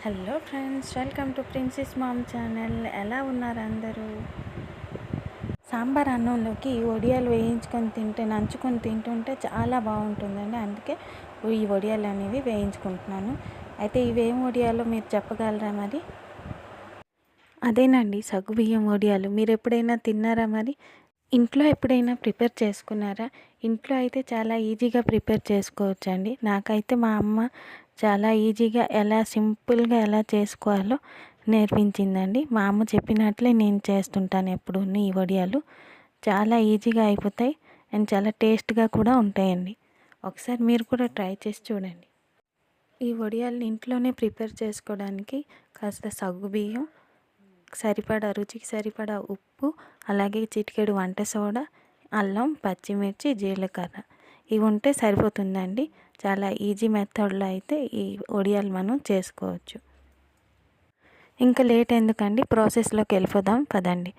Hello friends, welcome to princess ma'am channel. ఎలా ఉన్నారు అందరూ? సాంబార్ అన్నంలోకి వడియాలు వేయించుకొని నంచుకొని తింటుంటే చాలా బాగుంటుందండి. అందుకే ఈ వడియాలు అనేవి వేయించుకుంటున్నాను. అయితే ఇవేం వడియాలో మీరు చెప్పగలరా మరి? అదేనండి, సగ్గుబియ్యం వడియాలు. మీరు ఎప్పుడైనా తిన్నారా మరి? ఇంట్లో ఎప్పుడైనా ప్రిపేర్ చేసుకున్నారా? ఇంట్లో అయితే చాలా ఈజీగా ప్రిపేర్ చేసుకోవచ్చండి. నాకైతే మా అమ్మ చాలా ఈజీగా సింపుల్గా ఎలా చేసుకోవాలో నేర్పించిందండి. మా అమ్మ చెప్పినట్లే నేను చేస్తుంటాను ఎప్పుడు. ఈ వడియాలు చాలా ఈజీగా అయిపోతాయి అండ్ చాలా టేస్ట్గా కూడా ఉంటాయండి. ఒకసారి మీరు కూడా ట్రై చేసి చూడండి. ఈ వడియాలను ఇంట్లోనే ప్రిపేర్ చేసుకోవడానికి కాస్త సగ్గుబియ్యం, రుచికి సరిపడా ఉప్పు, అలాగే చిటికెడు వంట సోడా, అల్లం, పచ్చిమిర్చి, జీలకర్ర ఇవి ఉంటే సరిపోతుందండి. చాలా ఈజీ మెథడ్లో అయితే ఈ వడియాలు మనం చేసుకోవచ్చు. ఇంకా లేట్ ఎందుకండి, ప్రాసెస్లోకి వెళ్ళిపోదాం పదండి.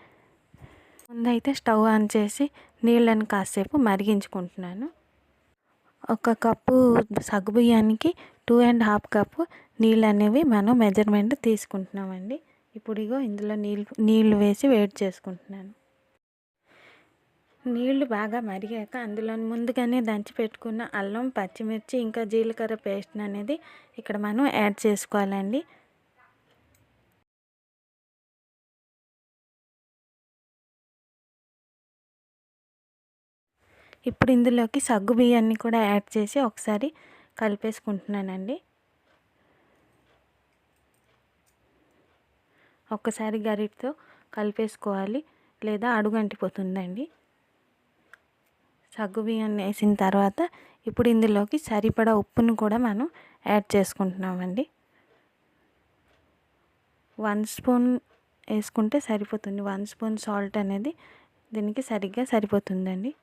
ముందైతే స్టవ్ ఆన్ చేసి నీళ్ళని కాసేపు మరిగించుకుంటున్నాను. 1 కప్పు సగ్గుబియ్యానికి 2.5 కప్పు నీళ్ళు అనేవి మనం మెజర్మెంట్ తీసుకుంటున్నామండి. ఇప్పుడు ఇందులో నీళ్ళు వేసి వేడి చేసుకుంటున్నాను. నీళ్లు బాగా మరిగాక అందులో ముందుగానే దంచి పెట్టుకున్న అల్లం, పచ్చిమిర్చి, ఇంకా జీలకర్ర పేస్ట్ అనేది ఇక్కడ మనం యాడ్ చేసుకోవాలండి. ఇప్పుడు ఇందులోకి సగ్గు బియ్యాన్ని కూడా యాడ్ చేసి ఒకసారి కలిపేసుకుంటున్నానండి. ఒక్కసారి గరిటతో కలిపేసుకోవాలి, లేదా అడుగంటిపోతుందండి. సగ్గు బియ్యాన్ని వేసిన తర్వాత ఇప్పుడు ఇందులోకి సరిపడా ఉప్పును కూడా మనం యాడ్ చేసుకుంటున్నామండి. 1 స్పూన్ వేసుకుంటే సరిపోతుంది. 1 స్పూన్ సాల్ట్ అనేది దీనికి సరిగ్గా సరిపోతుందండి.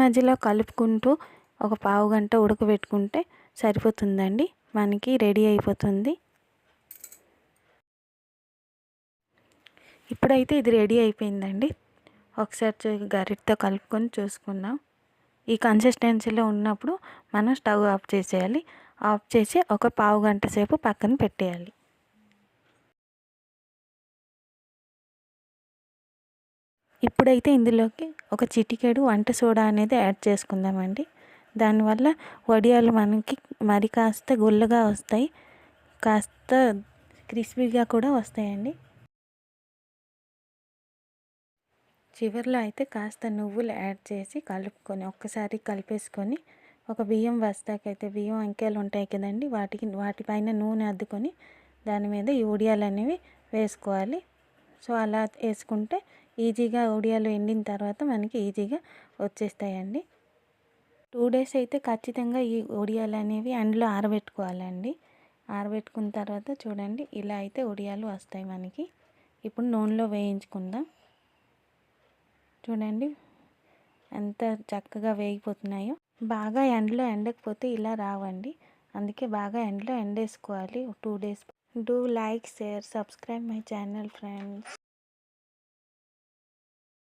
మధ్యలో కలుపుకుంటూ ఒక పావు గంట ఉడకబెట్టుకుంటే సరిపోతుందండి. మనకి రెడీ అయిపోతుంది. ఇప్పుడైతే ఇది రెడీ అయిపోయిందండి. ఒకసారి గరిటతో కలుపుకొని చూసుకుందాం. ఈ కన్సిస్టెన్సీలో ఉన్నప్పుడు మనం స్టవ్ ఆఫ్ చేసేయాలి. ఆఫ్ చేసి ఒక పావు గంట సేపు పక్కన పెట్టేయాలి. ఇప్పుడైతే ఇందులోకి ఒక చిటికెడు వంట సోడా అనేది యాడ్ చేసుకుందామండి. దానివల్ల వడియాలు మనకి మరి కాస్త గుల్లగా వస్తాయి, కాస్త క్రిస్పీగా కూడా వస్తాయండి. చివరిలో అయితే కాస్త నువ్వులు యాడ్ చేసి ఒక్కసారి కలిపేసుకొని ఒక బియ్యం బస్తాకైతే బియ్యం అంకెలు ఉంటాయి కదండి, వాటిపైన నూనె అద్దుకొని దాని మీద ఈ వడియాలు అనేవి వేసుకోవాలి. సో అలా వేసుకుంటే ఈజీగా వడియాలు ఎండిన తర్వాత మనకి ఈజీగా వచ్చేస్తాయండి. 2 డేస్ అయితే ఖచ్చితంగా ఈ వడియాలు అనేవి ఎండలో ఆరబెట్టుకోవాలండి. ఆరబెట్టుకున్న తర్వాత చూడండి, ఇలా అయితే వడియాలు వస్తాయి మనకి. ఇప్పుడు నూనెలో వేయించుకుందాం. చూడండి ఎంత చక్కగా వేగిపోతున్నాయో. బాగా ఎండలో ఎండకపోతే ఇలా రావండి. అందుకే బాగా ఎండలో ఎండేసుకోవాలి 2 days. Do like, share, subscribe my channel friends.